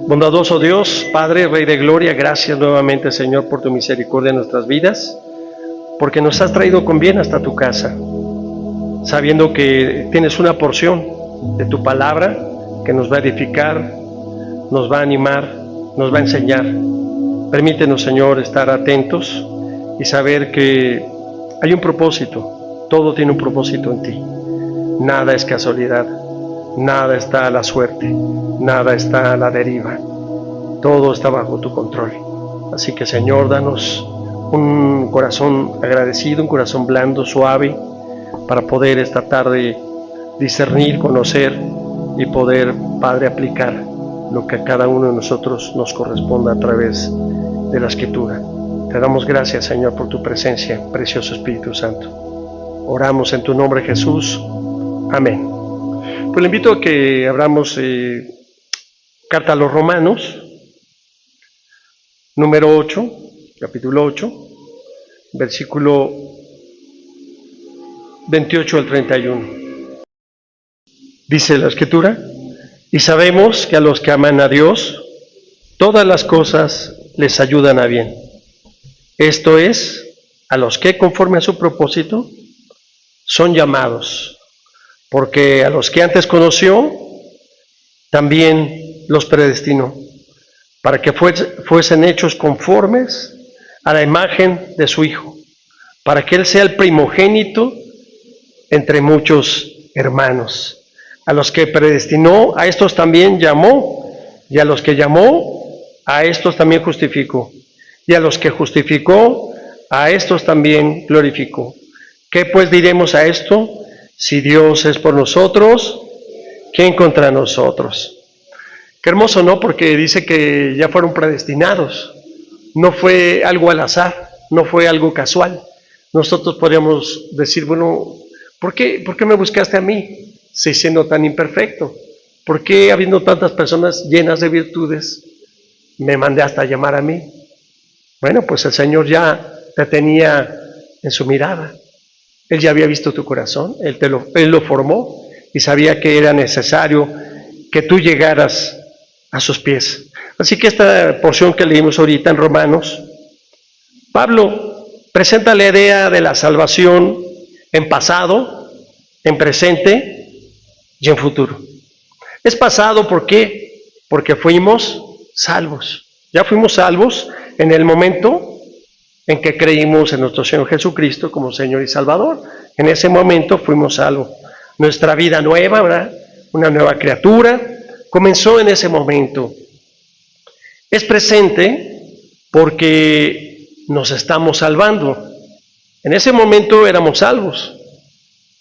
Bondadoso Dios, Padre, Rey de Gloria, gracias nuevamente, Señor, por tu misericordia en nuestras vidas, porque nos has traído con bien hasta tu casa, sabiendo que tienes una porción de tu palabra que nos va a edificar, nos va a animar, nos va a enseñar. Permítenos, Señor, estar atentos y saber que hay un propósito, todo tiene un propósito en ti. Nada es casualidad, nada está a la suerte, nada está a la deriva, todo está bajo tu control. Así que, Señor, danos un corazón agradecido, un corazón blando, suave, para poder esta tarde discernir, conocer y poder, Padre, aplicar lo que a cada uno de nosotros nos corresponda a través de la Escritura. Te damos gracias, Señor, por tu presencia, precioso Espíritu Santo. Oramos en tu nombre, Jesús. Amén. Pues le invito a que abramos carta a los Romanos, número 8, capítulo 8, versículo 28 al 31. Dice la Escritura: y sabemos que a los que aman a Dios, todas las cosas les ayudan a bien. Esto es, a los que conforme a su propósito son llamados. Porque a los que antes conoció, también los predestinó, para que fuesen hechos conformes a la imagen de su Hijo, para que Él sea el primogénito entre muchos hermanos. A los que predestinó, a estos también llamó, y a los que llamó, a estos también justificó, y a los que justificó, a estos también glorificó. ¿Qué pues diremos a esto? Si Dios es por nosotros, ¿quién contra nosotros? Qué hermoso, ¿no? Porque dice que ya fueron predestinados. No fue algo al azar, no fue algo casual. Nosotros podríamos decir, bueno, ¿por qué me buscaste a mí, si siendo tan imperfecto? ¿Por qué, habiendo tantas personas llenas de virtudes, me mandaste a llamar a mí? Bueno, pues el Señor ya te tenía en su mirada. Él ya había visto tu corazón, Él lo formó y sabía que era necesario que tú llegaras a sus pies. Así que esta porción que leímos ahorita en Romanos, Pablo presenta la idea de la salvación en pasado, en presente y en futuro. Es pasado, ¿por qué? Porque fuimos salvos. Ya fuimos salvos en el momento en que creímos en nuestro Señor Jesucristo como Señor y Salvador. En ese momento fuimos salvos. Nuestra vida nueva, ¿verdad? Una nueva criatura, comenzó en ese momento. Es presente porque nos estamos salvando. En ese momento éramos salvos.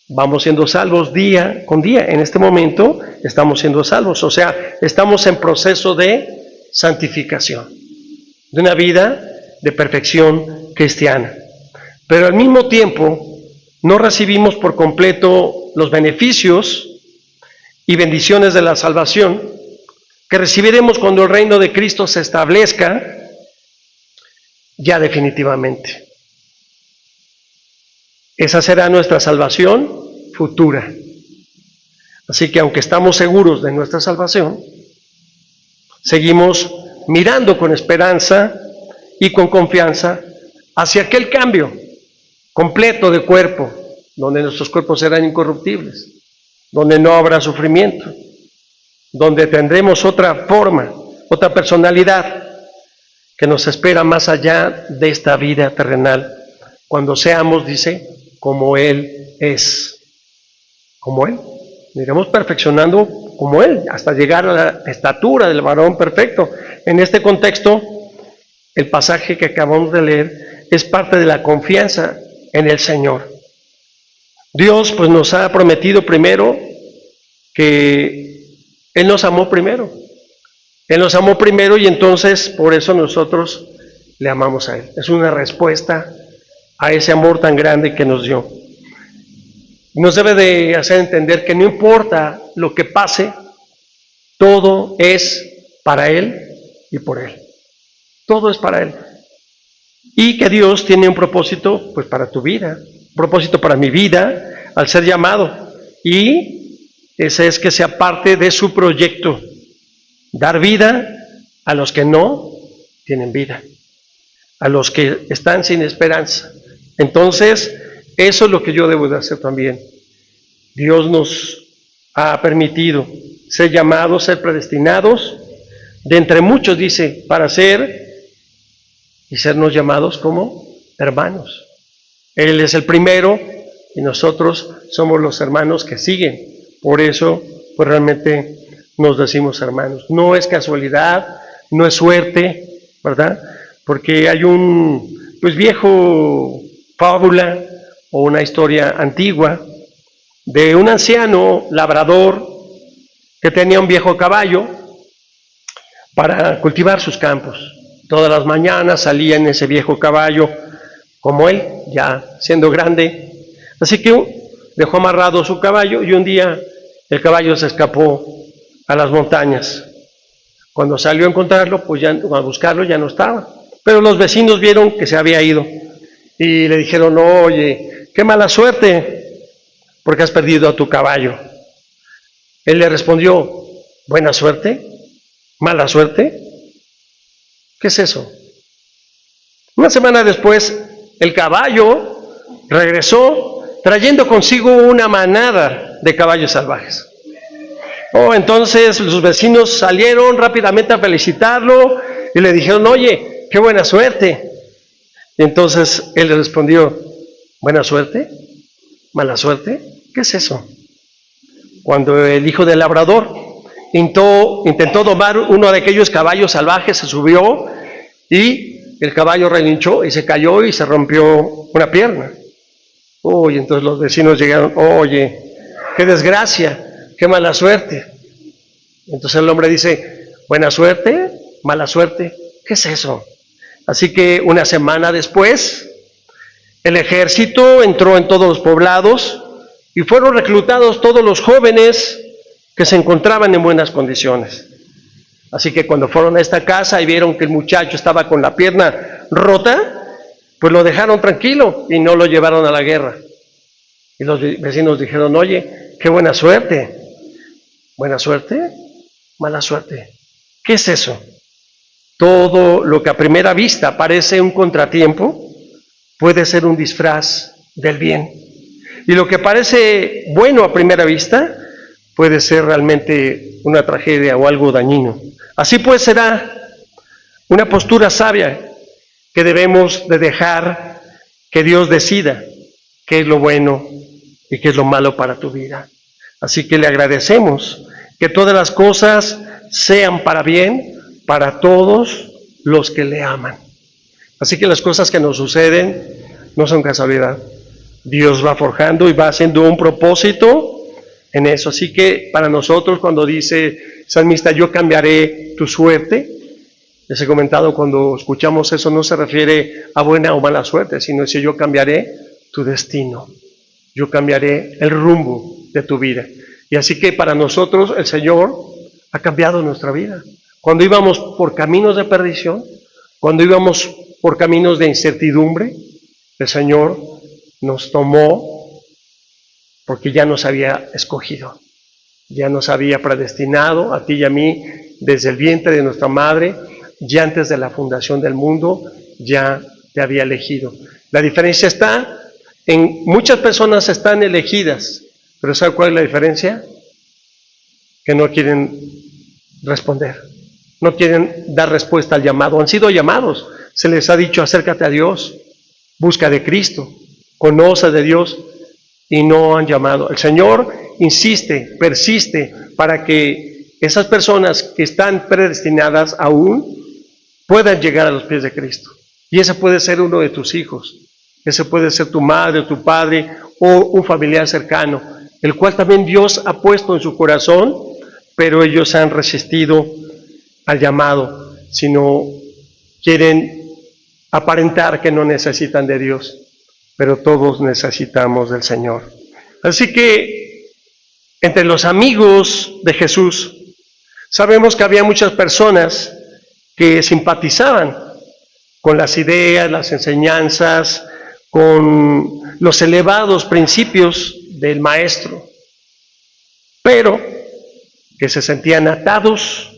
Vamos siendo salvos día con día. En este momento estamos siendo salvos. O sea, estamos en proceso de santificación, de una vida de perfección cristiana. Pero al mismo tiempo no recibimos por completo los beneficios y bendiciones de la salvación que recibiremos cuando el reino de Cristo se establezca ya definitivamente. Esa será nuestra salvación futura. Así que aunque estamos seguros de nuestra salvación, seguimos mirando con esperanza y con confianza hacia aquel cambio completo de cuerpo, donde nuestros cuerpos serán incorruptibles, donde no habrá sufrimiento, donde tendremos otra forma, otra personalidad que nos espera más allá de esta vida terrenal, cuando seamos, dice, como Él es. Como Él. Iremos perfeccionando como Él, hasta llegar a la estatura del varón perfecto. En este contexto, el pasaje que acabamos de leer es parte de la confianza en el Señor. Dios pues nos ha prometido primero que Él nos amó primero. Él nos amó primero y entonces por eso nosotros le amamos a Él. Es una respuesta a ese amor tan grande que nos dio. Nos debe de hacer entender que no importa lo que pase, todo es para Él y por Él. Todo es para Él. Y que Dios tiene un propósito pues para tu vida, un propósito para mi vida al ser llamado. Y ese es que sea parte de su proyecto, dar vida a los que no tienen vida, a los que están sin esperanza. Entonces, eso es lo que yo debo de hacer también. Dios nos ha permitido ser llamados, ser predestinados, de entre muchos, dice, para ser y sernos llamados como hermanos. Él es el primero y nosotros somos los hermanos que siguen. Por eso, pues realmente nos decimos hermanos. No es casualidad, no es suerte, ¿verdad? Porque hay un viejo fábula o una historia antigua de un anciano labrador que tenía un viejo caballo para cultivar sus campos. Todas las mañanas salía en ese viejo caballo, como él, ya siendo grande. Así que dejó amarrado su caballo y un día el caballo se escapó a las montañas. Cuando salió a encontrarlo, pues ya a buscarlo ya no estaba. Pero los vecinos vieron que se había ido y le dijeron: oye, qué mala suerte, porque has perdido a tu caballo. Él le respondió: ¿buena suerte? ¿Mala suerte? ¿Qué es eso? Una semana después, el caballo regresó trayendo consigo una manada de caballos salvajes. Entonces los vecinos salieron rápidamente a felicitarlo y le dijeron: oye, qué buena suerte. Y entonces él le respondió: ¿buena suerte? ¿Mala suerte? ¿Qué es eso? Cuando el hijo del labrador intentó domar uno de aquellos caballos salvajes, se subió y el caballo relinchó y se cayó y se rompió una pierna. Y entonces los vecinos llegaron: oye, qué desgracia, qué mala suerte. Entonces el hombre dice: ¿buena suerte? ¿Mala suerte? ¿Qué es eso? Así que una semana después, el ejército entró en todos los poblados y fueron reclutados todos los jóvenes que se encontraban en buenas condiciones. Así que cuando fueron a esta casa y vieron que el muchacho estaba con la pierna rota, pues lo dejaron tranquilo y no lo llevaron a la guerra. Y los vecinos dijeron: oye, qué buena suerte. ¿Buena suerte? ¿Mala suerte? ¿Qué es eso? Todo lo que a primera vista parece un contratiempo puede ser un disfraz del bien. Y lo que parece bueno a primera vista puede ser realmente una tragedia o algo dañino. Así pues será una postura sabia que debemos de dejar que Dios decida qué es lo bueno y qué es lo malo para tu vida. Así que le agradecemos que todas las cosas sean para bien para todos los que le aman. Así que las cosas que nos suceden no son casualidad. Dios va forjando y va haciendo un propósito en eso. Así que para nosotros, cuando dice salmista: yo cambiaré tu suerte, les he comentado, cuando escuchamos eso no se refiere a buena o mala suerte, sino dice: yo cambiaré tu destino, yo cambiaré el rumbo de tu vida. Y así que para nosotros el Señor ha cambiado nuestra vida. Cuando íbamos por caminos de perdición, cuando íbamos por caminos de incertidumbre, el Señor nos tomó porque ya nos había escogido, ya nos había predestinado a ti y a mí desde el vientre de nuestra madre, ya antes de la fundación del mundo, ya te había elegido. La diferencia está en muchas personas están elegidas, pero ¿sabe cuál es la diferencia? Que no quieren responder, no quieren dar respuesta al llamado. Han sido llamados, se les ha dicho: acércate a Dios, busca de Cristo, conoce de Dios, y no han llamado. El Señor insiste, persiste para que esas personas que están predestinadas aún puedan llegar a los pies de Cristo. Y ese puede ser uno de tus hijos, ese puede ser tu madre, tu padre o un familiar cercano, el cual también Dios ha puesto en su corazón, pero ellos han resistido al llamado, sino quieren aparentar que no necesitan de Dios, pero todos necesitamos del Señor. Así que entre los amigos de Jesús sabemos que había muchas personas que simpatizaban con las ideas, las enseñanzas, con los elevados principios del Maestro, pero que se sentían atados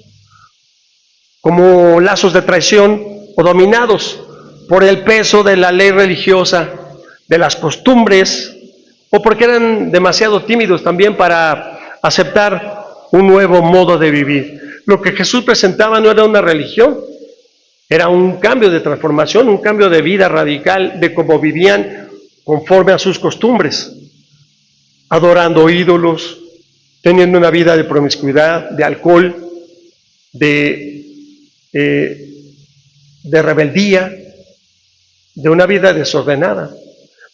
como lazos de traición o dominados por el peso de la ley religiosa, de las costumbres, o porque eran demasiado tímidos también para aceptar un nuevo modo de vivir. Lo que Jesús presentaba no era una religión, era un cambio de transformación, un cambio de vida radical de cómo vivían conforme a sus costumbres, adorando ídolos, teniendo una vida de promiscuidad, de alcohol, de rebeldía, de una vida desordenada.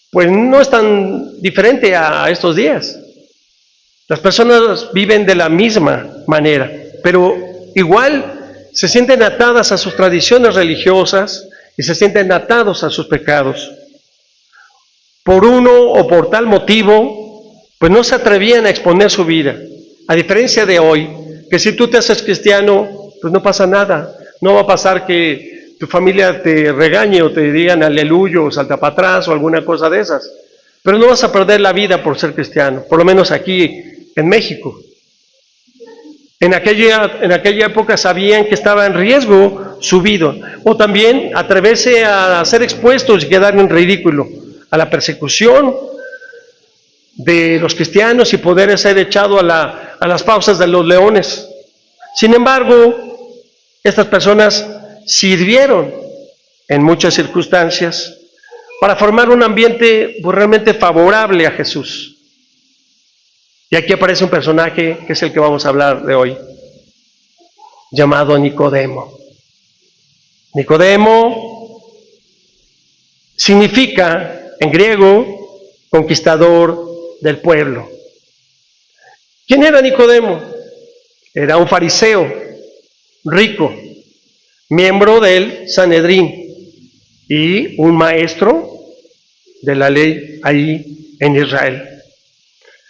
Pues no es tan diferente a estos días. Las personas viven de la misma manera, pero igual se sienten atadas a sus tradiciones religiosas y se sienten atados a sus pecados. Por uno o por tal motivo, pues no se atrevían a exponer su vida. A diferencia de hoy, que si tú te haces cristiano, pues no pasa nada. No va a pasar que tu familia te regañe o te digan aleluya o salta para atrás o alguna cosa de esas. Pero no vas a perder la vida por ser cristiano, por lo menos aquí en México. En aquella época sabían que estaba en riesgo su vida, o también atreverse a ser expuestos y quedar en ridículo a la persecución de los cristianos y poder ser echado a las fauces de los leones. Sin embargo, estas personas sirvieron en muchas circunstancias para formar un ambiente realmente favorable a Jesús. Y aquí aparece un personaje que es el que vamos a hablar de hoy, llamado Nicodemo. Nicodemo significa, en griego, conquistador del pueblo. ¿Quién era Nicodemo? Era un fariseo rico, miembro del Sanedrín y un maestro de la ley ahí en Israel.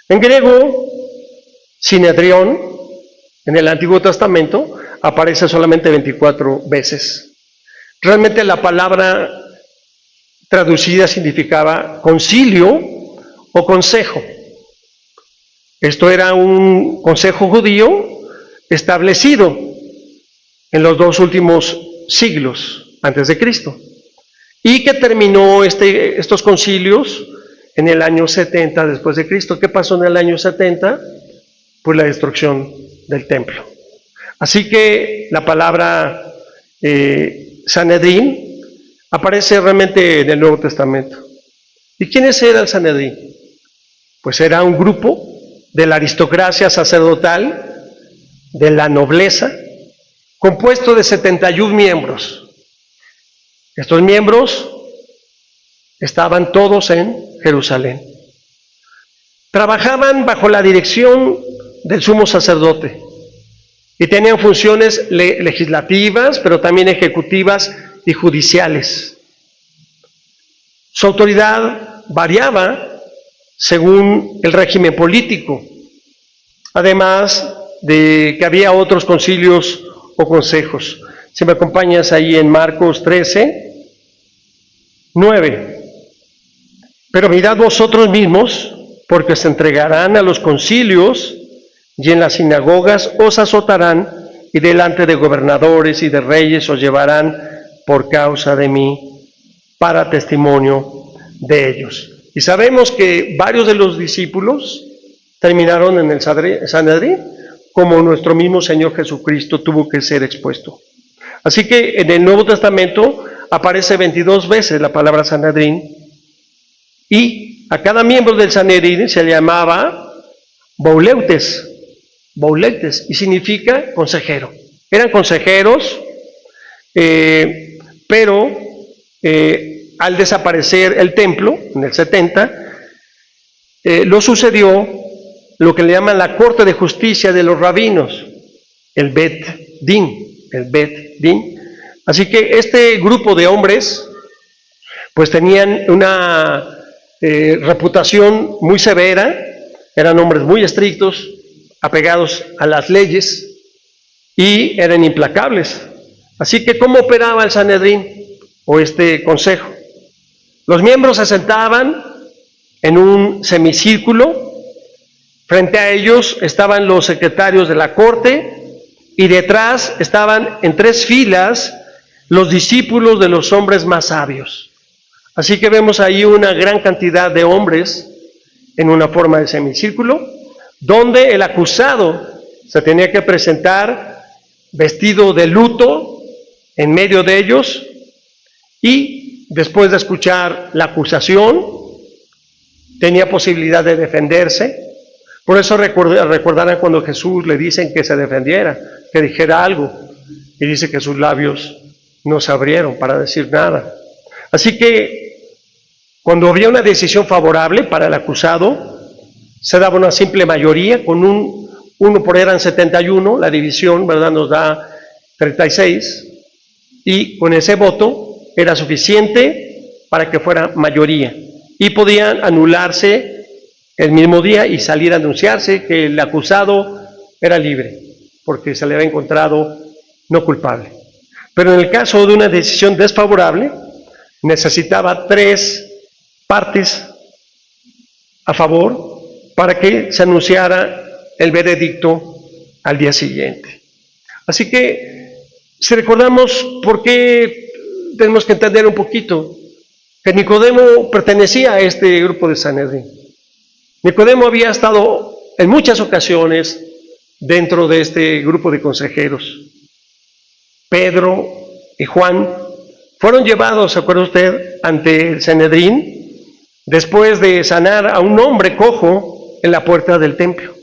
En griego, Sinedrión, en el Antiguo Testamento, aparece solamente 24 veces. Realmente la palabra traducida significaba concilio o consejo. Esto era un consejo judío establecido en los 2 últimos siglos antes de Cristo y que terminó estos concilios en el año 70 después de Cristo. ¿Qué pasó en el año 70? Pues la destrucción del templo. Así que la palabra Sanedrín aparece realmente en el Nuevo Testamento. ¿Y quiénes era el Sanedrín? Pues era un grupo de la aristocracia sacerdotal, de la nobleza, compuesto de 71 miembros. Estos miembros estaban todos en Jerusalén. Trabajaban bajo la dirección del sumo sacerdote y tenían funciones legislativas, pero también ejecutivas y judiciales. Su autoridad variaba según el régimen político, además de que había otros concilios o consejos. Si me acompañas ahí en Marcos 13, 9. Pero mirad vosotros mismos, porque se entregarán a los concilios y en las sinagogas os azotarán y delante de gobernadores y de reyes os llevarán por causa de mí para testimonio de ellos. Y sabemos que varios de los discípulos terminaron en el Sanedrín, como nuestro mismo Señor Jesucristo tuvo que ser expuesto. Así que en el Nuevo Testamento aparece 22 veces la palabra Sanedrín, y a cada miembro del Sanedrín se le llamaba Bouleutes, y significa consejero. Eran consejeros, pero al desaparecer el templo, en el 70, lo sucedió lo que le llaman la corte de justicia de los rabinos, el Bet Din. Así que este grupo de hombres, pues tenían una reputación muy severa, eran hombres muy estrictos, apegados a las leyes y eran implacables. Así que, ¿cómo operaba el Sanedrín o este consejo? Los miembros se sentaban en un semicírculo, frente a ellos estaban los secretarios de la corte y detrás estaban en 3 filas los discípulos de los hombres más sabios. Así que vemos ahí una gran cantidad de hombres en una forma de semicírculo, donde el acusado se tenía que presentar vestido de luto en medio de ellos, y después de escuchar la acusación tenía posibilidad de defenderse. Por eso recordarán cuando Jesús le dicen que se defendiera, que dijera algo, y dice que sus labios no se abrieron para decir nada. Así que cuando había una decisión favorable para el acusado, se daba una simple mayoría, con uno por eran 71, la división, ¿verdad?, nos da 36, y con ese voto era suficiente para que fuera mayoría, y podían anularse el mismo día y salir a anunciarse que el acusado era libre, porque se le había encontrado no culpable. Pero en el caso de una decisión desfavorable, necesitaba 3 partes a favor para que se anunciara el veredicto al día siguiente. Así que, si recordamos por qué, tenemos que entender un poquito que Nicodemo pertenecía a este grupo de Sanedrín. Nicodemo había estado en muchas ocasiones dentro de este grupo de consejeros. Pedro y Juan fueron llevados, ¿se acuerda usted?, ante el Sanedrín después de sanar a un hombre cojo en la puerta del templo.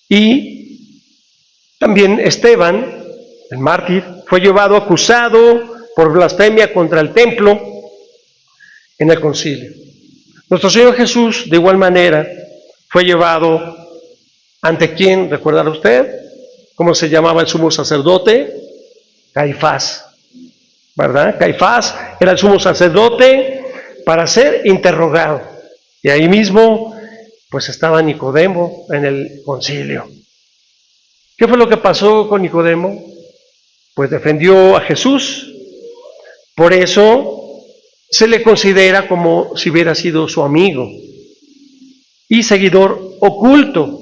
Y también Esteban, el mártir, fue llevado acusado por blasfemia contra el templo en el concilio. Nuestro Señor Jesús, de igual manera, fue llevado ante quién, ¿recuerda usted? ¿Cómo se llamaba el sumo sacerdote? Caifás, ¿verdad? Caifás era el sumo sacerdote para ser interrogado. Y ahí mismo, pues estaba Nicodemo en el concilio. ¿Qué fue lo que pasó con Nicodemo? Pues defendió a Jesús. Por eso se le considera como si hubiera sido su amigo y seguidor oculto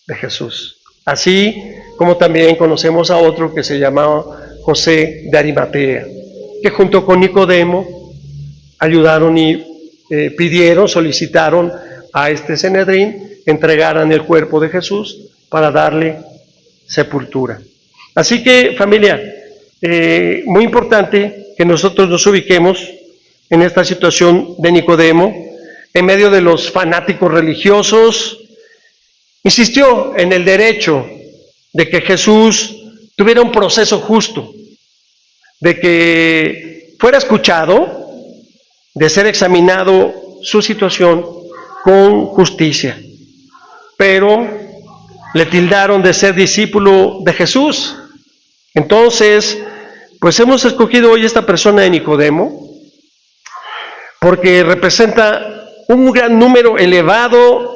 de Jesús. Así como también conocemos a otro que se llamaba José de Arimatea, que junto con Nicodemo ayudaron y solicitaron a este Sanedrín entregaran el cuerpo de Jesús para darle sepultura. Así que, familia, muy importante que nosotros nos ubiquemos en esta situación de Nicodemo, en medio de los fanáticos religiosos. Insistió en el derecho de que Jesús tuviera un proceso justo, de que fuera escuchado, de ser examinado su situación con justicia. Pero le tildaron de ser discípulo de Jesús. Entonces, pues hemos escogido hoy esta persona de Nicodemo porque representa un gran número elevado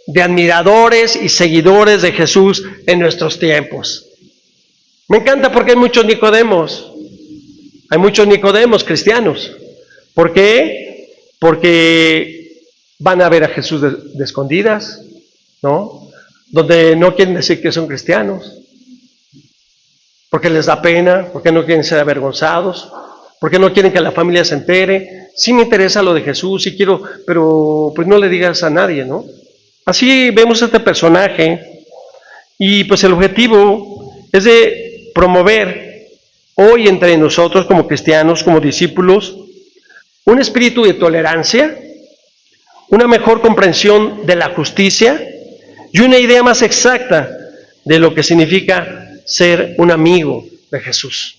de admiradores y seguidores de Jesús en nuestros tiempos. Me encanta porque hay muchos Nicodemos cristianos. ¿Por qué? Porque van a ver a Jesús de escondidas, ¿no? Donde no quieren decir que son cristianos, porque les da pena, porque no quieren ser avergonzados, porque no quieren que la familia se entere. Sí me interesa lo de Jesús, sí quiero, pero pues no le digas a nadie, ¿no? Así vemos a este personaje, y pues el objetivo es de promover hoy entre nosotros como cristianos, como discípulos, un espíritu de tolerancia, una mejor comprensión de la justicia y una idea más exacta de lo que significa ser un amigo de Jesús.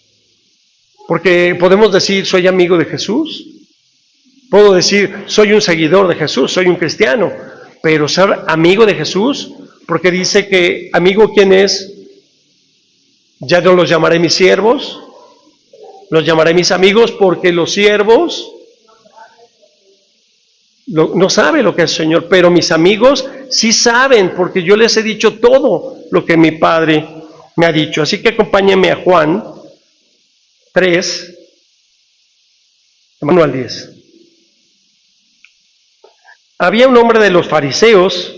Porque podemos decir, soy amigo de Jesús, puedo decir, soy un seguidor de Jesús, soy un cristiano, pero ser amigo de Jesús, porque dice que amigo, ¿quién es? Ya no los llamaré mis siervos, los llamaré mis amigos, porque los siervos no saben lo que es el Señor, pero mis amigos sí saben, porque yo les he dicho todo lo que mi Padre me ha dicho. Así que acompáñenme a Juan 3, 1 al 10. Había un hombre de los fariseos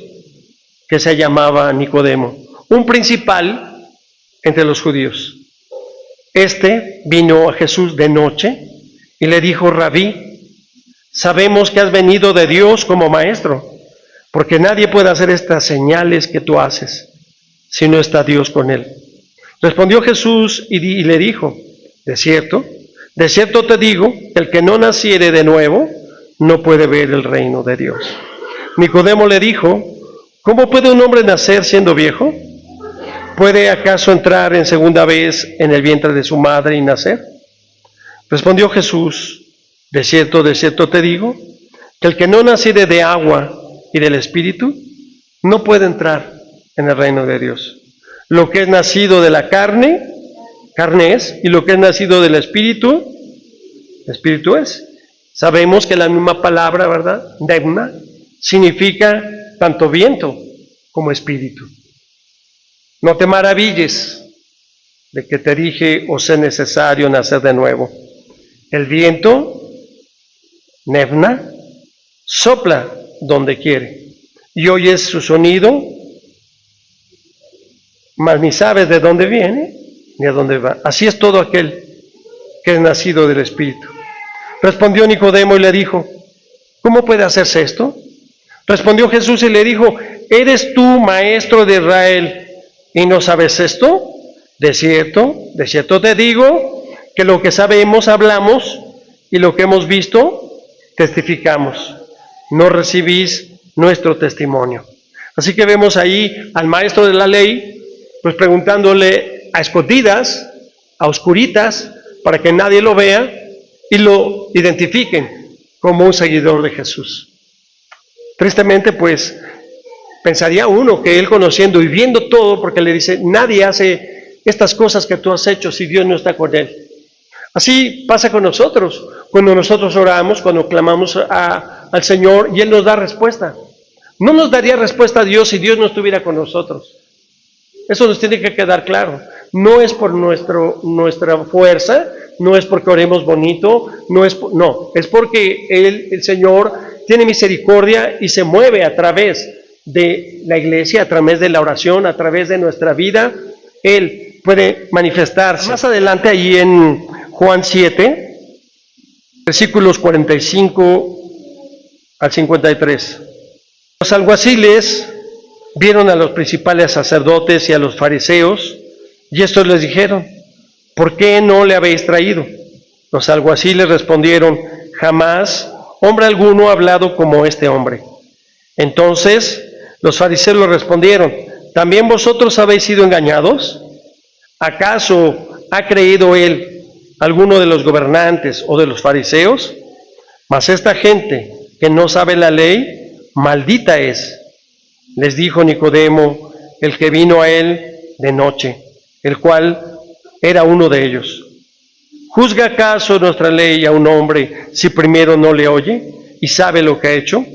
que se llamaba Nicodemo, un principal entre los judíos. Este vino a Jesús de noche y le dijo: Rabí, sabemos que has venido de Dios como maestro, porque nadie puede hacer estas señales que tú haces si no está Dios con él. Respondió Jesús y le dijo: de cierto te digo, que el que no naciere de nuevo no puede ver el reino de Dios. Nicodemo le dijo: ¿cómo puede un hombre nacer siendo viejo? ¿Puede acaso entrar en segunda vez en el vientre de su madre y nacer? Respondió Jesús: de cierto te digo, que el que no naciere de agua y del Espíritu no puede entrar en el reino de Dios. Lo que es nacido de la carne, carne es, y lo que es nacido del Espíritu, Espíritu es. Sabemos que la misma palabra, ¿verdad?, Pneuma, significa tanto viento como espíritu. No te maravilles de que te dije: os es necesario nacer de nuevo. El viento, Pneuma, sopla donde quiere y oyes su sonido, mas ni sabes de dónde viene ni a dónde va. Así es todo aquel que es nacido del Espíritu. Respondió Nicodemo y le dijo: ¿cómo puede hacerse esto? Respondió Jesús y le dijo: ¿eres tú maestro de Israel y no sabes esto? De cierto te digo, que lo que sabemos hablamos, y lo que hemos visto testificamos. No recibís nuestro testimonio. Así que vemos ahí al maestro de la ley, pues preguntándole a escondidas, a oscuritas, para que nadie lo vea y lo identifiquen como un seguidor de Jesús. Tristemente, pues, pensaría uno que él, conociendo y viendo todo, porque le dice: nadie hace estas cosas que tú has hecho si Dios no está con él. Así pasa con nosotros, cuando nosotros oramos, cuando clamamos al Señor y Él nos da respuesta. No nos daría respuesta a Dios si Dios no estuviera con nosotros. Eso nos tiene que quedar claro. No es por nuestra fuerza, no es porque oremos bonito, es porque el Señor tiene misericordia y se mueve a través de la iglesia, a través de la oración, a través de nuestra vida. Él puede manifestarse. Más adelante, allí en Juan 7, versículos 45 al 53. Los alguaciles vieron a los principales sacerdotes y a los fariseos, y estos les dijeron: ¿por qué no le habéis traído? Los alguaciles respondieron: jamás hombre alguno ha hablado como este hombre. Entonces los fariseos le respondieron: ¿también vosotros habéis sido engañados? ¿Acaso ha creído él alguno de los gobernantes o de los fariseos? Mas esta gente que no sabe la ley, maldita es. Les dijo Nicodemo, el que vino a él de noche, el cual era uno de ellos: ¿juzga acaso nuestra ley a un hombre si primero no le oye y sabe lo que ha hecho?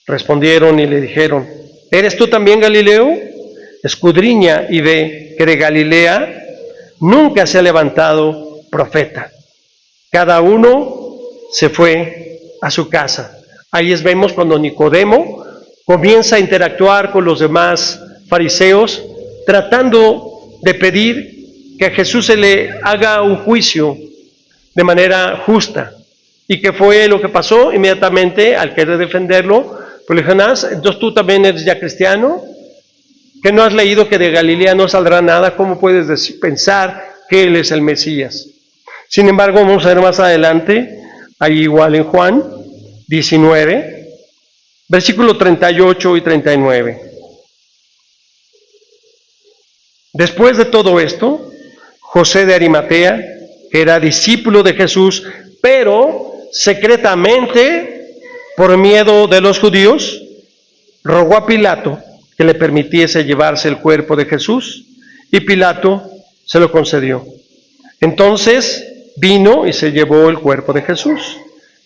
Respondieron y le dijeron: ¿eres tú también Galileo? Escudriña y ve que de Galilea nunca se ha levantado profeta. Cada uno se fue a su casa. Ahí vemos cuando Nicodemo comienza a interactuar con los demás fariseos, tratando de pedir que a Jesús se le haga un juicio de manera justa. ¿Y qué fue lo que pasó? Inmediatamente, al querer defenderlo, pues le dijeron: entonces tú también eres ya cristiano, que no has leído que de Galilea no saldrá nada, ¿cómo puedes pensar que Él es el Mesías? Sin embargo, vamos a ver más adelante, ahí igual en Juan 19, versículos 38 y 39. Después de todo esto, José de Arimatea, que era discípulo de Jesús, pero secretamente, por miedo de los judíos, rogó a Pilato que le permitiese llevarse el cuerpo de Jesús, y Pilato se lo concedió. Entonces vino y se llevó el cuerpo de Jesús.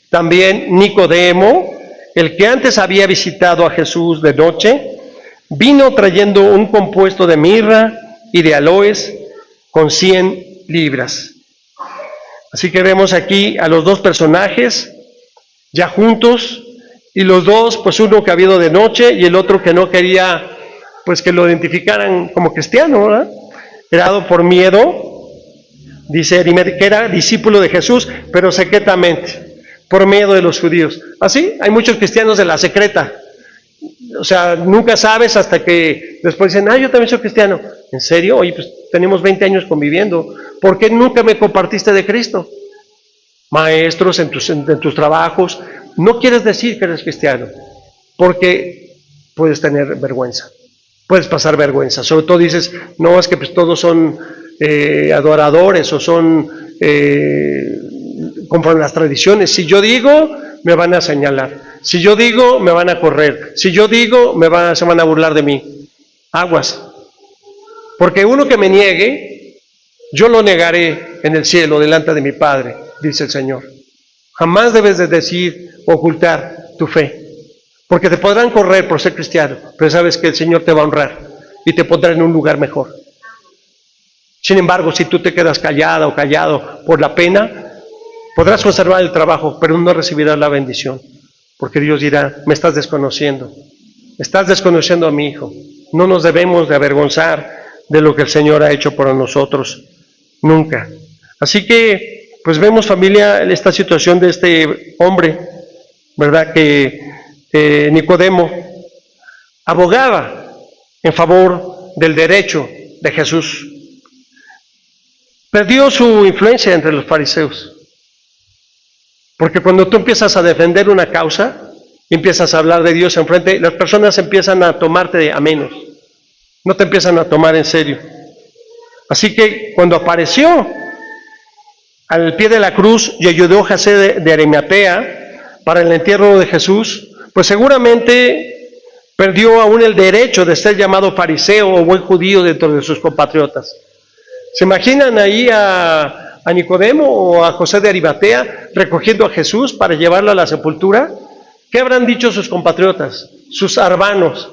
También Nicodemo, el que antes había visitado a Jesús de noche, vino trayendo un compuesto de mirra y de aloes con 100 libras. Así que vemos aquí a los dos personajes ya juntos, y los dos, pues uno que había ido de noche y el otro que no quería, pues que lo identificaran como cristiano, ¿verdad? Era dado por miedo, dice Arimatea, que era discípulo de Jesús, pero secretamente, por miedo de los judíos. Así, hay muchos cristianos de la secreta. O sea, nunca sabes hasta que después dicen, yo también soy cristiano. ¿En serio? Oye, pues tenemos 20 años conviviendo. ¿Por qué nunca me compartiste de Cristo? Maestros, en tus trabajos, no quieres decir que eres cristiano, porque puedes tener vergüenza, puedes pasar vergüenza. Sobre todo dices, no, es que pues todos son adoradores o son conforme las tradiciones. Si yo digo, me van a señalar. Si yo digo, me van a correr. Si yo digo, se van a burlar de mí. Aguas. Porque uno que me niegue, yo lo negaré en el cielo delante de mi Padre, dice el Señor. Jamás debes de decir, ocultar tu fe. Porque te podrán correr por ser cristiano, pero sabes que el Señor te va a honrar y te pondrá en un lugar mejor. Sin embargo, si tú te quedas callada o callado por la pena, podrás conservar el trabajo, pero no recibirás la bendición. Porque Dios dirá, me estás desconociendo a mi hijo. No nos debemos de avergonzar de lo que el Señor ha hecho por nosotros, nunca. Así que, pues vemos, familia, esta situación de este hombre, ¿verdad? Que Nicodemo abogaba en favor del derecho de Jesús. Perdió su influencia entre los fariseos. Porque cuando tú empiezas a defender una causa y empiezas a hablar de Dios enfrente, las personas empiezan a tomarte a menos. No te empiezan a tomar en serio. Así que cuando apareció al pie de la cruz y ayudó a José de Arimatea para el entierro de Jesús, pues seguramente perdió aún el derecho de ser llamado fariseo o buen judío dentro de sus compatriotas. ¿Se imaginan ahí a Nicodemo o a José de Arimatea recogiendo a Jesús para llevarlo a la sepultura? ¿Qué habrán dicho sus compatriotas, sus hermanos,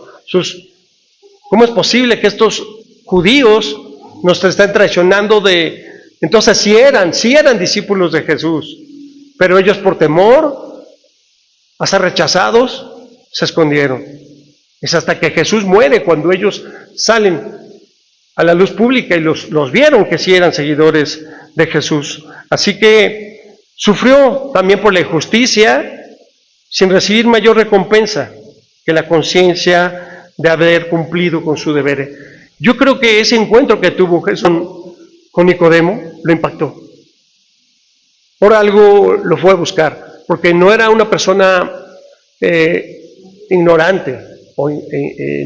¿cómo es posible que estos judíos nos estén traicionando de... Entonces sí eran discípulos de Jesús, pero ellos por temor a ser rechazados se escondieron. Es hasta que Jesús muere cuando ellos salen a la luz pública y los vieron que sí eran seguidores de Jesús. Así que sufrió también por la injusticia sin recibir mayor recompensa que la conciencia de haber cumplido con su deber. Yo creo que ese encuentro que tuvo Jesús con Nicodemo lo impactó. Por algo lo fue a buscar, porque no era una persona ignorante o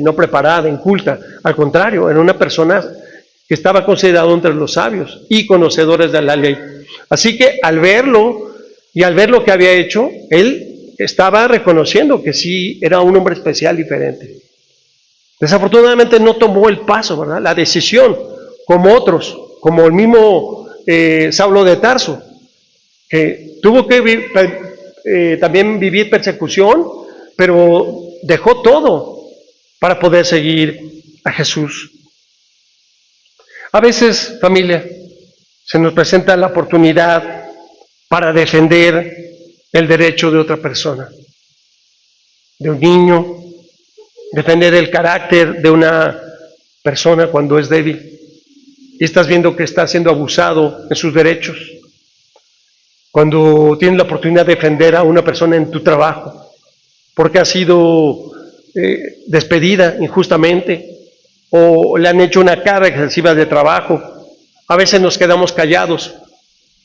no preparada, inculta. Al contrario, era una persona que estaba considerado entre los sabios y conocedores de la ley. Así que al verlo y al ver lo que había hecho, él estaba reconociendo que sí era un hombre especial, diferente. Desafortunadamente no tomó el paso, ¿verdad? La decisión, como otros, como el mismo Saulo de Tarso, que tuvo que también vivir persecución, pero dejó todo para poder seguir a Jesús. A veces, familia, se nos presenta la oportunidad para defender el derecho de otra persona, de un niño, defender el carácter de una persona cuando es débil y estás viendo que está siendo abusado en sus derechos. Cuando tienes la oportunidad de defender a una persona en tu trabajo porque ha sido despedida injustamente o le han hecho una carga excesiva de trabajo, a veces nos quedamos callados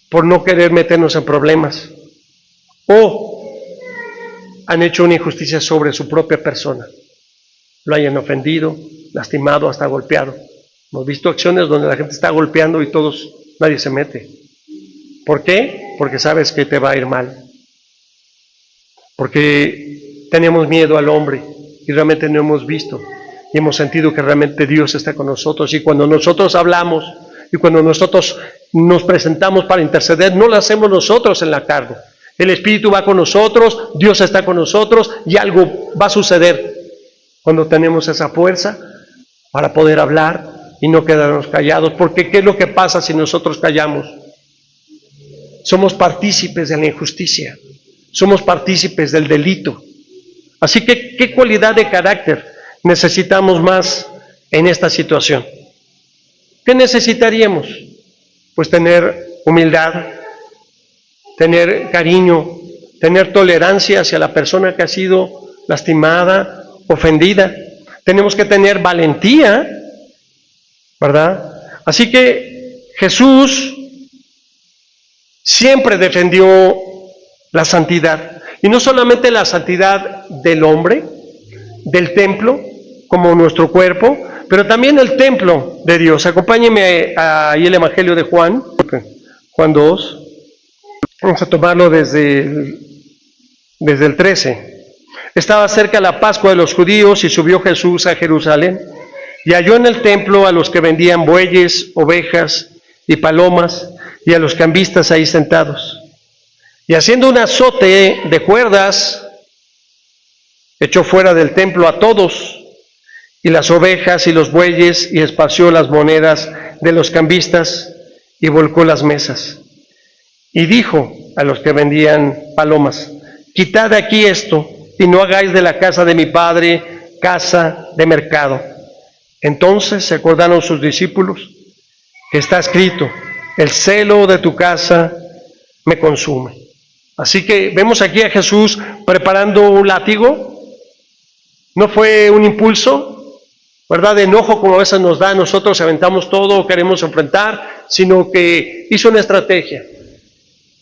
por no querer meternos en problemas o han hecho una injusticia sobre su propia persona, lo hayan ofendido, lastimado, hasta golpeado. Hemos visto acciones donde la gente está golpeando y nadie se mete. ¿Por qué? Porque sabes que te va a ir mal. Porque tenemos miedo al hombre y realmente no hemos visto y hemos sentido que realmente Dios está con nosotros. Y cuando nosotros hablamos y cuando nosotros nos presentamos para interceder, no lo hacemos nosotros en la carne. El Espíritu va con nosotros, Dios está con nosotros y algo va a suceder cuando tenemos esa fuerza para poder hablar y no quedarnos callados. Porque ¿qué es lo que pasa si nosotros callamos? Somos partícipes de la injusticia, somos partícipes del delito. Así que, ¿qué cualidad de carácter necesitamos más en esta situación? ¿Qué necesitaríamos? Pues tener humildad, tener cariño, tener tolerancia hacia la persona que ha sido lastimada, ofendida. Tenemos que tener valentía, ¿verdad? Así que Jesús siempre defendió la santidad. Y no solamente la santidad del hombre, del templo, como nuestro cuerpo, pero también el templo de Dios. Acompáñenme ahí el Evangelio de Juan, Juan 2. Vamos a tomarlo desde el 13. Estaba cerca la Pascua de los judíos y subió Jesús a Jerusalén y halló en el templo a los que vendían bueyes, ovejas y palomas y a los cambistas ahí sentados. Y haciendo un azote de cuerdas, echó fuera del templo a todos y las ovejas y los bueyes y esparció las monedas de los cambistas y volcó las mesas. Y dijo a los que vendían palomas: quitad de aquí esto y no hagáis de la casa de mi padre casa de mercado. Entonces se acordaron sus discípulos que está escrito: el celo de tu casa me consume. Así que vemos aquí a Jesús preparando un látigo. No fue un impulso, ¿verdad?, de enojo como a veces nos da, nosotros aventamos todo, queremos enfrentar, sino que hizo una estrategia.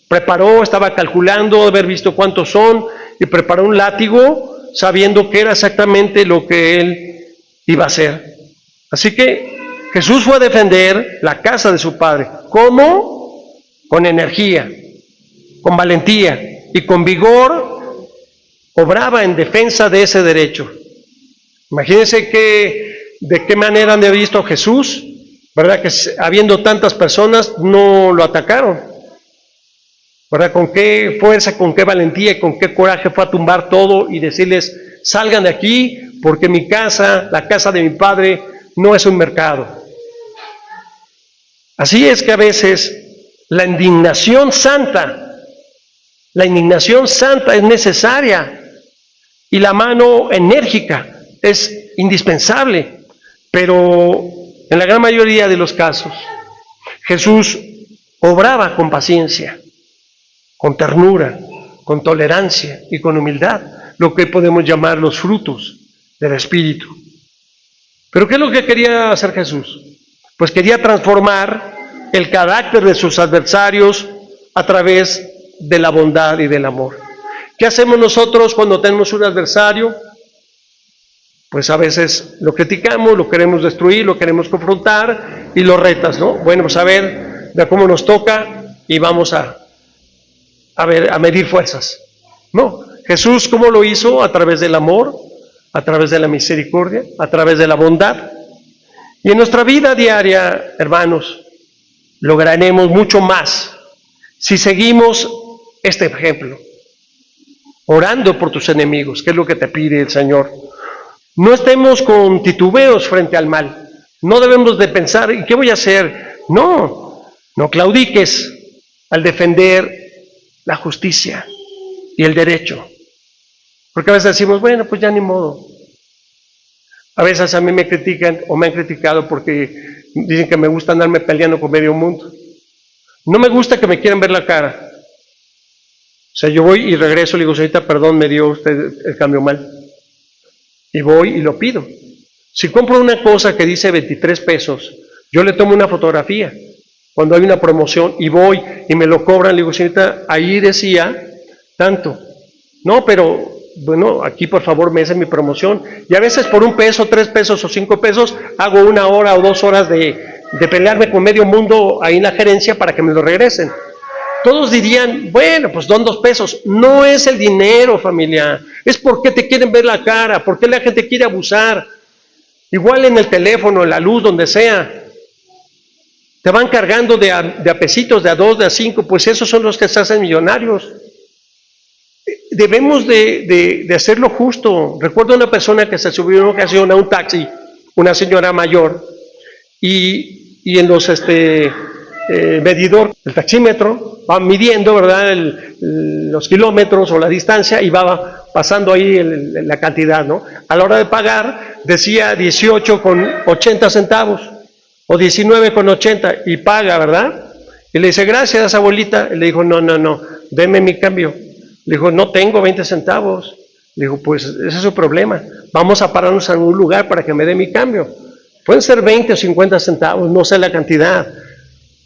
Preparó, estaba calculando, haber visto cuántos son, y preparó un látigo sabiendo que era exactamente lo que él iba a hacer. Así que Jesús fue a defender la casa de su Padre. ¿Cómo? Con energía, con valentía y con vigor, obraba en defensa de ese derecho. Imagínense de qué manera han de haber visto a Jesús, ¿verdad? Que habiendo tantas personas no lo atacaron, ¿verdad? Con qué fuerza, con qué valentía, con qué coraje fue a tumbar todo y decirles: salgan de aquí, porque mi casa, la casa de mi Padre, no es un mercado. Así es que a veces la indignación santa es necesaria y la mano enérgica es indispensable, pero en la gran mayoría de los casos Jesús obraba con paciencia, con ternura, con tolerancia y con humildad, lo que podemos llamar los frutos del Espíritu. ¿Pero qué es lo que quería hacer Jesús? Pues quería transformar el carácter de sus adversarios a través de la bondad y del amor. ¿Qué hacemos nosotros cuando tenemos un adversario? Pues a veces lo criticamos, lo queremos destruir, lo queremos confrontar y lo retas, ¿no? Bueno, pues a ver de cómo nos toca y vamos a medir fuerzas. No, Jesús, ¿cómo lo hizo? A través del amor, a través de la misericordia, a través de la bondad. Y en nuestra vida diaria, hermanos, lograremos mucho más si seguimos este ejemplo, orando por tus enemigos, que es lo que te pide el Señor. No estemos con titubeos frente al mal. No debemos de pensar: ¿y qué voy a hacer? No claudiques al defender la justicia y el derecho. Porque a veces decimos: bueno, pues ya ni modo. A veces a mí me critican o me han criticado porque dicen que me gusta andarme peleando con medio mundo. No me gusta que me quieran ver la cara. O sea, yo voy y regreso, le digo: señorita, perdón, me dio usted el cambio mal. Y voy y lo pido. Si compro una cosa que dice 23 pesos, yo le tomo una fotografía cuando hay una promoción y voy y me lo cobran, le digo: señorita, ahí decía tanto. No, pero bueno, aquí por favor me hacen mi promoción. Y a veces por 1 peso, 3 pesos o 5 pesos hago 1 hora o 2 horas de pelearme con medio mundo ahí en la gerencia para que me lo regresen. Todos dirían: bueno, pues don 2 pesos. No es el dinero, familia, es porque te quieren ver la cara, porque la gente quiere abusar. Igual en el teléfono, en la luz, donde sea, te van cargando de a pesitos, de a 2, de a 5, pues esos son los que se hacen millonarios. Debemos de hacerlo justo. Recuerdo una persona que se subió en una ocasión a un taxi, una señora mayor, y en los medidor, el taxímetro, va midiendo, ¿verdad?, los kilómetros o la distancia y va pasando ahí la cantidad, ¿no? A la hora de pagar decía 18,80 centavos. o 19,80 y paga, ¿verdad? Y le dice, gracias, abuelita. Y le dijo, no, deme mi cambio. Le dijo, no tengo 20 centavos. Le dijo, pues ese es su problema. Vamos a pararnos en un lugar para que me dé mi cambio. Pueden ser 20 o 50 centavos, no sé la cantidad.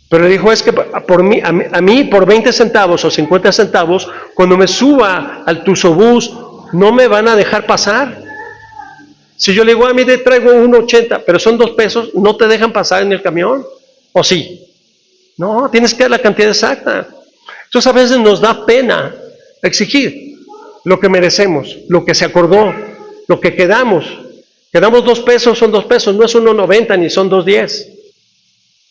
Pero le dijo, es que por mí, a mí por 20 centavos o 50 centavos, cuando me suba al tusobús, no me van a dejar pasar. Si yo le digo, a mí te traigo 1.80, pero son 2 pesos, no te dejan pasar en el camión. ¿O sí? No, tienes que dar la cantidad exacta. Entonces a veces nos da pena exigir lo que merecemos, lo que se acordó, lo que quedamos. Quedamos 2 pesos, son 2 pesos, no es 1.90 ni son 2.10.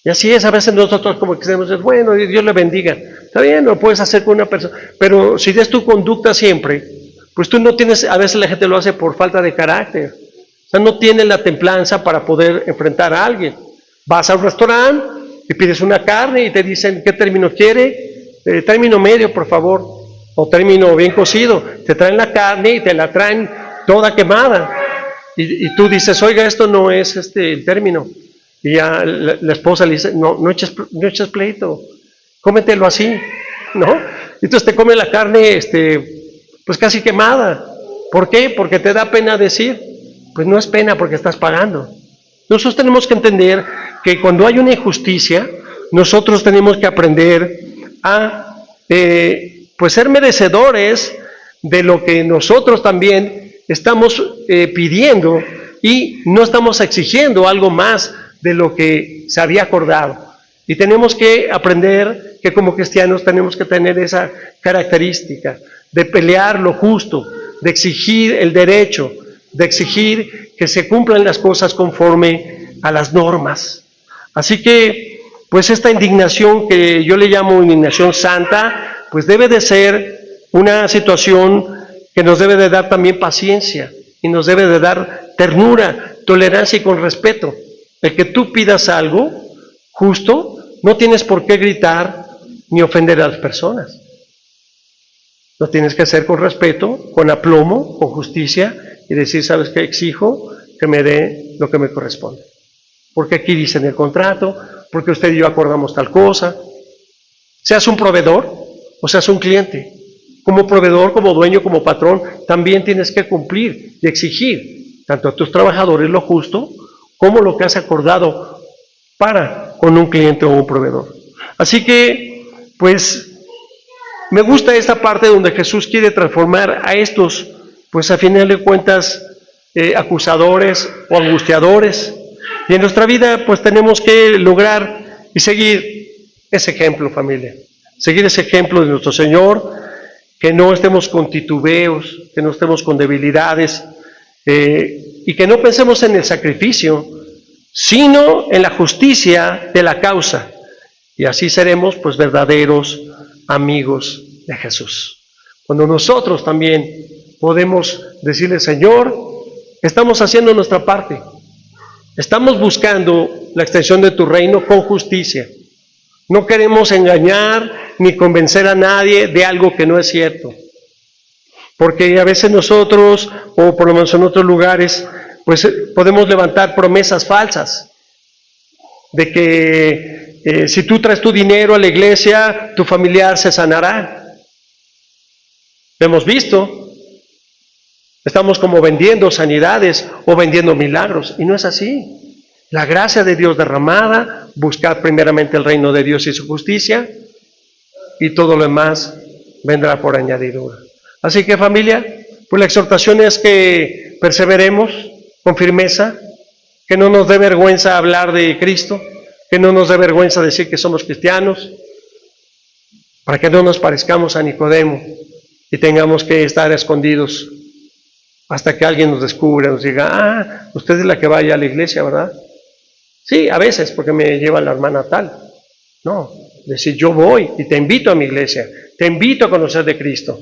Y así es, a veces nosotros como que decimos, bueno, Dios le bendiga. Está bien, lo puedes hacer con una persona, pero si es tu conducta siempre, pues tú no tienes, a veces la gente lo hace por falta de carácter. O sea, no tiene la templanza para poder enfrentar a alguien. Vas a un restaurante y pides una carne y te dicen, ¿qué término quiere? Término medio, por favor, o término bien cocido. Te traen la carne y te la traen toda quemada. Y tú dices, oiga, esto no es el término. Y ya la esposa le dice, no eches pleito, cómetelo así, ¿no? Entonces te come la carne, pues casi quemada. ¿Por qué? Porque te da pena decir. Pues no es pena porque estás pagando. Nosotros tenemos que entender que cuando hay una injusticia, nosotros tenemos que aprender a pues ser merecedores de lo que nosotros también estamos pidiendo y no estamos exigiendo algo más de lo que se había acordado. Y tenemos que aprender que como cristianos tenemos que tener esa característica de pelear lo justo, de exigir el derecho, de exigir que se cumplan las cosas conforme a las normas. Así que, pues esta indignación que yo le llamo indignación santa, pues debe de ser una situación que nos debe de dar también paciencia y nos debe de dar ternura, tolerancia y con respeto. El que tú pidas algo justo, no tienes por qué gritar ni ofender a las personas. Lo tienes que hacer con respeto, con aplomo, con justicia y decir, ¿sabes qué? Exijo que me dé lo que me corresponde. Porque aquí dice en el contrato, porque usted y yo acordamos tal cosa. Seas un proveedor o seas un cliente. Como proveedor, como dueño, como patrón, también tienes que cumplir y exigir tanto a tus trabajadores lo justo como lo que has acordado para con un cliente o un proveedor. Así que, pues, me gusta esta parte donde Jesús quiere transformar a estos, pues a final de cuentas, acusadores o angustiadores. Y en nuestra vida, pues tenemos que lograr y seguir ese ejemplo, familia. Seguir ese ejemplo de nuestro Señor, que no estemos con titubeos, que no estemos con debilidades, y que no pensemos en el sacrificio, sino en la justicia de la causa. Y así seremos, pues, verdaderos amigos de Jesús. Cuando nosotros también podemos decirle, Señor, estamos haciendo nuestra parte. Estamos buscando la extensión de tu reino con justicia. No queremos engañar ni convencer a nadie de algo que no es cierto. Porque a veces nosotros, o por lo menos en otros lugares, pues podemos levantar promesas falsas. De que si tú traes tu dinero a la iglesia, tu familiar se sanará. Lo hemos visto. Estamos como vendiendo sanidades o vendiendo milagros. Y no es así. La gracia de Dios derramada, buscar primeramente el reino de Dios y su justicia, y todo lo demás vendrá por añadidura. Así que, familia, pues la exhortación es que perseveremos con firmeza, que no nos dé vergüenza hablar de Cristo, que no nos dé vergüenza decir que somos cristianos, para que no nos parezcamos a Nicodemo y tengamos que estar escondidos hasta que alguien nos descubra, nos diga, usted es la que vaya a la iglesia, ¿verdad? Sí, a veces, porque me lleva la hermana tal. No, decir, yo voy y te invito a mi iglesia, te invito a conocer de Cristo.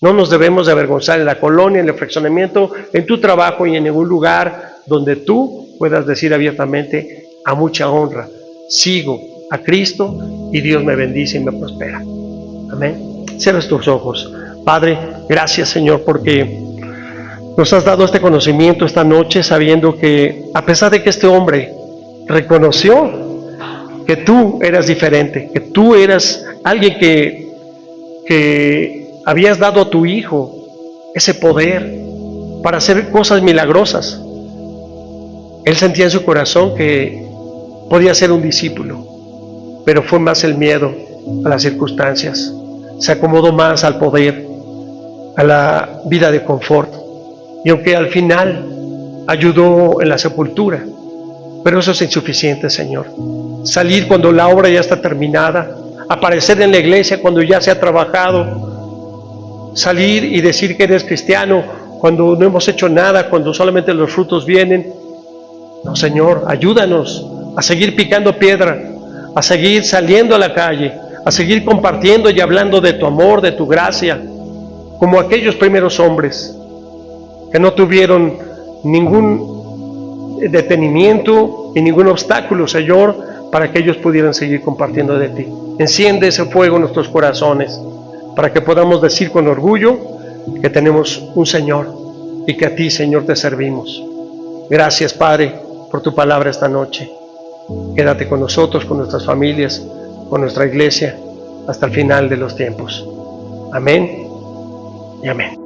No nos debemos de avergonzar en la colonia, en el fraccionamiento, en tu trabajo y en ningún lugar donde tú puedas decir abiertamente, a mucha honra, sigo a Cristo y Dios me bendice y me prospera. Amén. Cierra tus ojos. Padre, gracias, Señor, porque nos has dado este conocimiento esta noche, sabiendo que a pesar de que este hombre reconoció que tú eras diferente, que tú eras alguien que habías dado a tu hijo ese poder para hacer cosas milagrosas. Él sentía en su corazón que podía ser un discípulo, pero fue más el miedo a las circunstancias. Se acomodó más al poder, a la vida de confort. Y aunque al final ayudó en la sepultura, pero eso es insuficiente, Señor. Salir cuando la obra ya está terminada, aparecer en la iglesia cuando ya se ha trabajado, salir y decir que eres cristiano cuando no hemos hecho nada, cuando solamente los frutos vienen. No, Señor, ayúdanos a seguir picando piedra, a seguir saliendo a la calle, a seguir compartiendo y hablando de tu amor, de tu gracia, como aquellos primeros hombres que no tuvieron ningún detenimiento y ningún obstáculo, Señor, para que ellos pudieran seguir compartiendo de ti. Enciende ese fuego en nuestros corazones para que podamos decir con orgullo que tenemos un Señor y que a ti, Señor, te servimos. Gracias, Padre, por tu palabra esta noche. Quédate con nosotros, con nuestras familias, con nuestra iglesia, hasta el final de los tiempos. Amén y amén.